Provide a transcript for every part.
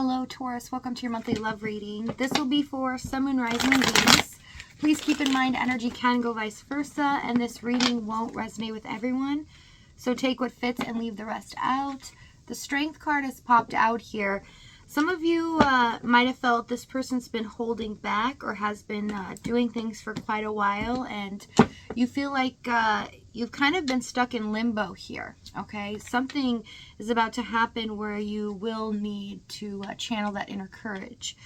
Hello, Taurus. Welcome to your monthly love reading. This will be for Sun, Moon, Rising, and Venus. Please keep in mind energy can go vice versa, and this reading won't resonate with everyone. So take what fits and leave the rest out. The Strength card has popped out here. Some of you might have felt this person's been holding back or has been doing things for quite a while, and you feel like you've kind of been stuck in limbo here, okay? Something is about to happen where you will need to channel that inner courage.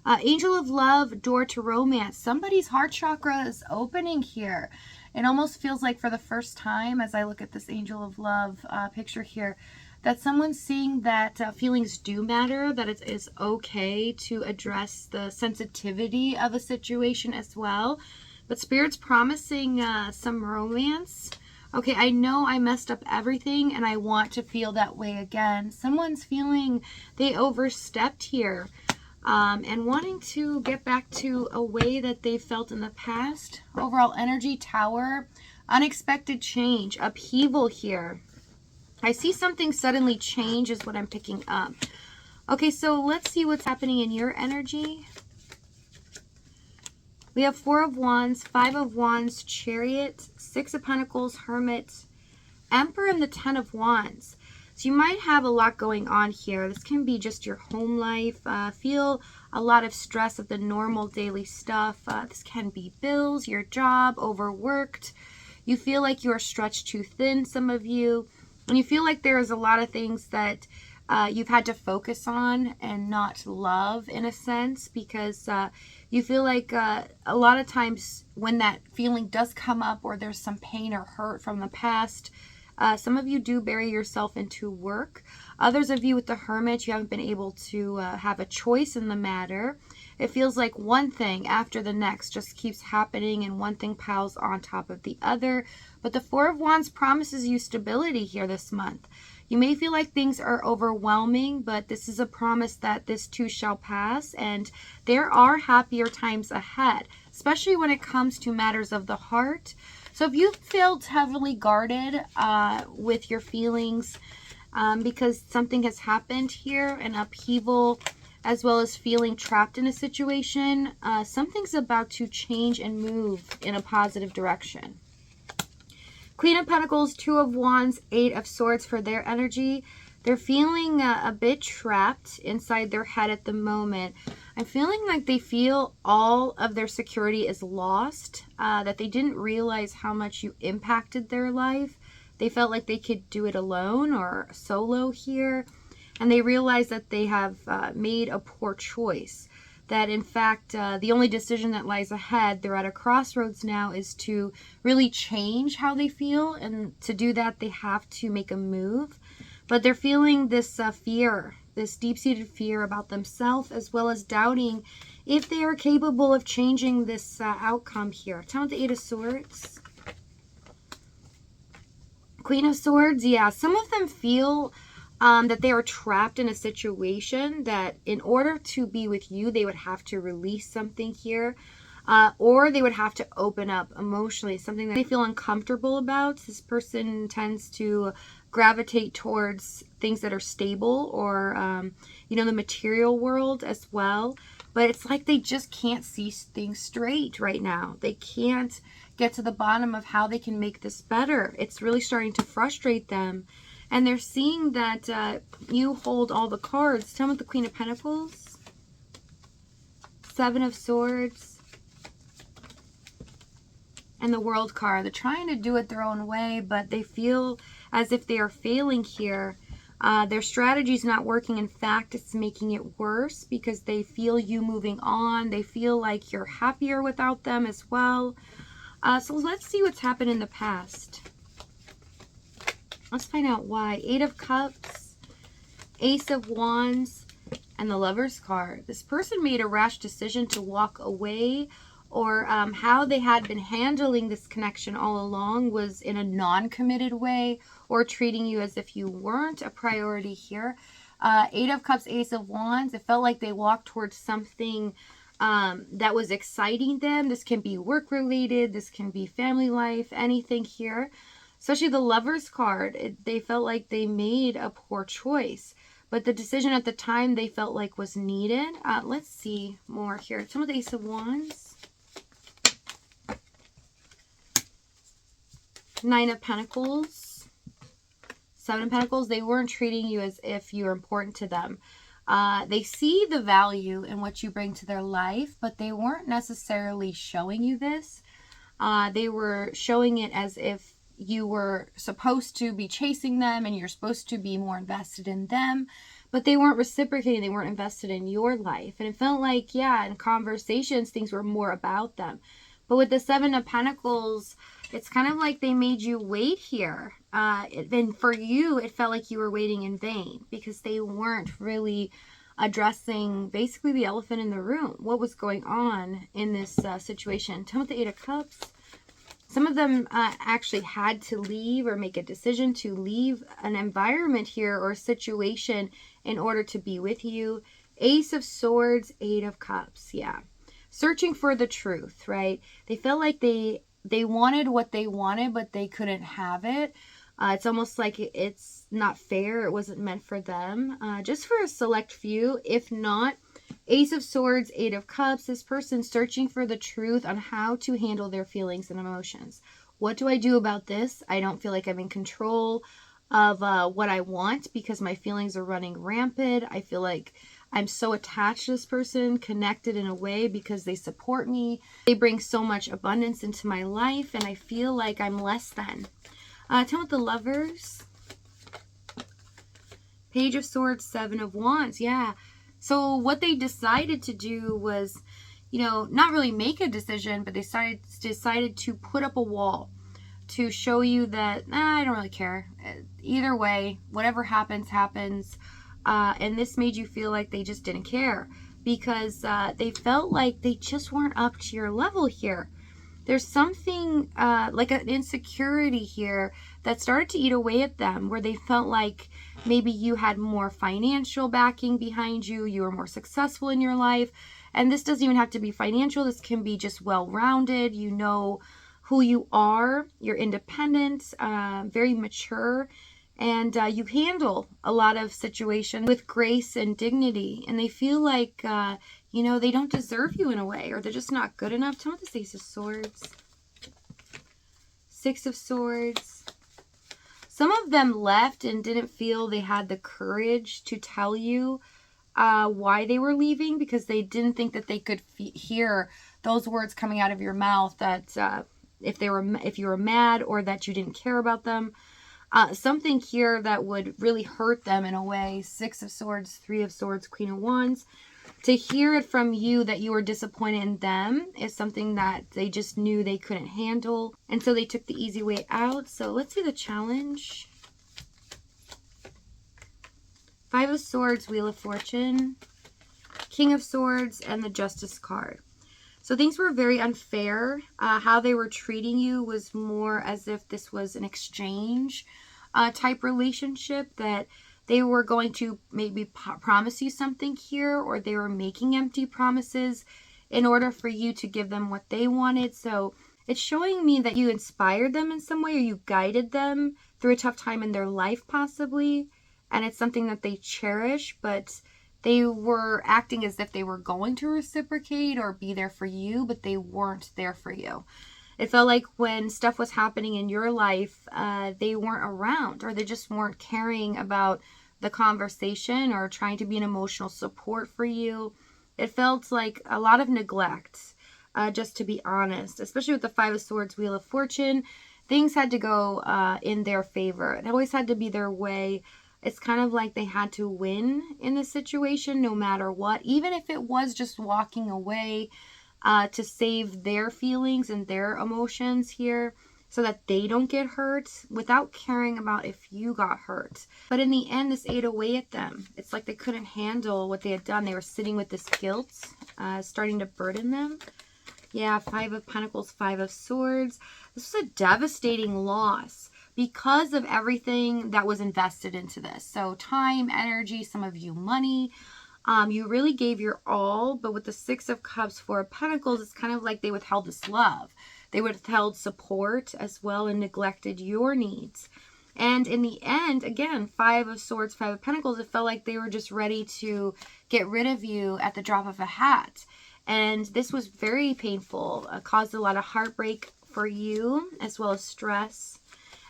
Angel of Love, door to romance. Somebody's heart chakra is opening here. It almost feels like for the first time, as I look at this Angel of Love picture here, that someone's seeing that feelings do matter, that it is okay to address the sensitivity of a situation as well. But Spirit's promising some romance. Okay, I know I messed up everything and I want to feel that way again. Someone's feeling they overstepped here and wanting to get back to a way that they felt in the past. Overall energy, Tower, unexpected change, upheaval here. I see something suddenly change is what I'm picking up. Okay, so let's see what's happening in your energy. We have Four of Wands, Five of Wands, Chariot, Six of Pentacles, Hermit, Emperor, and the Ten of Wands. So you might have a lot going on here. This can be just your home life. Feel a lot of stress of the normal daily stuff. This can be bills, your job, overworked. You feel like you're stretched too thin, some of you. And you feel like there's a lot of things that you've had to focus on and not love in a sense, because you feel like a lot of times when that feeling does come up or there's some pain or hurt from the past, some of you do bury yourself into work. Others of you with the Hermit, you haven't been able to have a choice in the matter. It feels like one thing after the next just keeps happening and one thing piles on top of the other. But the Four of Wands promises you stability here this month. You may feel like things are overwhelming, but this is a promise that this too shall pass, and there are happier times ahead, especially when it comes to matters of the heart. So if you felt heavily guarded with your feelings because something has happened here, an upheaval, as well as feeling trapped in a situation, something's about to change and move in a positive direction. Queen of Pentacles, Two of Wands, Eight of Swords for their energy. They're feeling a bit trapped inside their head at the moment. I'm feeling like they feel all of their security is lost, that they didn't realize how much you impacted their life. They felt like they could do it alone or solo here. And they realize that they have made a poor choice. That in fact, the only decision that lies ahead, they're at a crossroads now, is to really change how they feel. And to do that, they have to make a move. But they're feeling this fear, this deep-seated fear about themselves, as well as doubting if they are capable of changing this outcome here. Tell me the Eight of Swords. Queen of Swords, yeah, some of them feel that they are trapped in a situation that in order to be with you, they would have to release something here, or they would have to open up emotionally, something that they feel uncomfortable about. This person tends to gravitate towards things that are stable or, you know, the material world as well. But it's like they just can't see things straight right now. They can't get to the bottom of how they can make this better. It's really starting to frustrate them. And they're seeing that you hold all the cards. Tell me the Queen of Pentacles. Seven of Swords. And the World card. They're trying to do it their own way, but they feel as if they are failing here. Their strategy is not working. In fact, it's making it worse because they feel you moving on. They feel like you're happier without them as well. So let's see what's happened in the past. Let's find out why. Eight of Cups, Ace of Wands, and the Lover's card. This person made a rash decision to walk away, or how they had been handling this connection all along was in a non-committed way, or treating you as if you weren't a priority here. Eight of Cups, Ace of Wands. It felt like they walked towards something that was exciting them. This can be work-related. This can be family life, anything here. Especially the Lover's card, they felt like they made a poor choice. but the decision at the time they felt like was needed. Let's see more here. Some of the Ace of Wands. Nine of Pentacles. Seven of Pentacles. They weren't treating you as if you were important to them. They see the value in what you bring to their life, but they weren't necessarily showing you this. They were showing it as if you were supposed to be chasing them and you're supposed to be more invested in them, but they weren't reciprocating. They weren't invested in your life. And it felt like, yeah, in conversations, things were more about them. But with the Seven of Pentacles, it's kind of like they made you wait here. And for you, it felt like you were waiting in vain because they weren't really addressing basically the elephant in the room. What was going on in this situation? Tell me the Eight of Cups. Some of them actually had to leave or make a decision to leave an environment here or a situation in order to be with you. Ace of Swords, Eight of Cups. Yeah. Searching for the truth, right? They felt like they wanted what they wanted, but they couldn't have it. It's almost like it's not fair. It wasn't meant for them. Just for a select few. If not, Ace of Swords, Eight of Cups. This person searching for the truth on how to handle their feelings and emotions. What do I do about this? I don't feel like I'm in control of what I want because my feelings are running rampant. I feel like I'm so attached to this person, connected in a way because they support me. They bring so much abundance into my life, and I feel like I'm less than. Tell me the Lovers. Page of Swords, Seven of Wands. Yeah. So what they decided to do was, not really make a decision, but they decided to put up a wall to show you that, I don't really care. Either way, whatever happens, happens. And this made you feel like they just didn't care because they felt like they just weren't up to your level here. There's something like an insecurity here that started to eat away at them where they felt like maybe you had more financial backing behind you, you were more successful in your life. And this doesn't even have to be financial. This can be just well-rounded. You know who you are. You're independent, very mature. And you handle a lot of situations with grace and dignity. And they feel like, they don't deserve you in a way. Or they're just not good enough. Tell me the Ace of Swords. Six of Swords. Some of them left and didn't feel they had the courage to tell you why they were leaving. Because they didn't think that they could hear those words coming out of your mouth. That if you were mad or that you didn't care about them. Something here that would really hurt them in a way. Six of Swords, Three of Swords, Queen of Wands. To hear it from you that you were disappointed in them is something that they just knew they couldn't handle. And so they took the easy way out. So let's see the challenge. Five of Swords, Wheel of Fortune, King of Swords, and the Justice card. So things were very unfair. How they were treating you was more as if this was an exchange type relationship, that they were going to maybe promise you something here, or they were making empty promises in order for you to give them what they wanted. So it's showing me that you inspired them in some way, or you guided them through a tough time in their life possibly. And it's something that they cherish, but they were acting as if they were going to reciprocate or be there for you, but they weren't there for you. It felt like when stuff was happening in your life, they weren't around, or they just weren't caring about the conversation or trying to be an emotional support for you. It felt like a lot of neglect, just to be honest, especially with the Five of Swords, Wheel of Fortune. Things had to go in their favor. It always had to be their way. It's kind of like they had to win in the situation no matter what, even if it was just walking away to save their feelings and their emotions here so that they don't get hurt without caring about if you got hurt. But in the end, this ate away at them. It's like they couldn't handle what they had done. They were sitting with this guilt, starting to burden them. Yeah, Five of Pentacles, Five of Swords. This was a devastating loss because of everything that was invested into this. So time, energy, some of you money. You really gave your all, but with the Six of Cups, Four of Pentacles, it's kind of like they withheld this love. They withheld support as well and neglected your needs. And in the end, again, 5 of Swords, 5 of Pentacles, it felt like they were just ready to get rid of you at the drop of a hat. And this was very painful, caused a lot of heartbreak for you, as well as stress.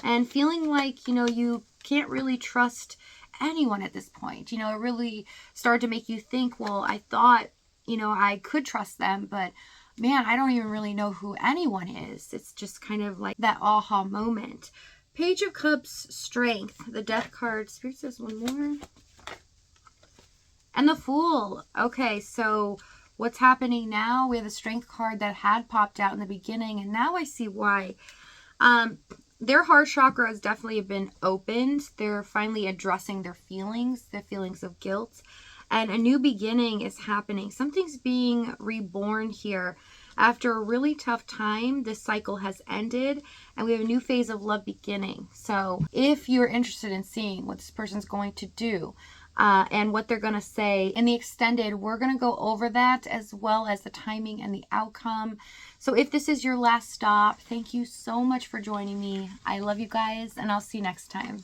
And feeling like, you can't really trust anyone at this point. It really started to make you think, well, I thought, I could trust them, but man, I don't even really know who anyone is. It's just kind of like that aha moment. Page of Cups, Strength, the Death card. Spirit says one more. And the Fool. Okay, so what's happening now? We have the Strength card that had popped out in the beginning, and now I see why. Their heart chakra has definitely been opened. They're finally addressing their feelings of guilt. And a new beginning is happening. Something's being reborn here. After a really tough time, this cycle has ended and we have a new phase of love beginning. So if you're interested in seeing what this person's going to do and what they're going to say in the extended, we're going to go over that as well as the timing and the outcome. So if this is your last stop, thank you so much for joining me. I love you guys and I'll see you next time.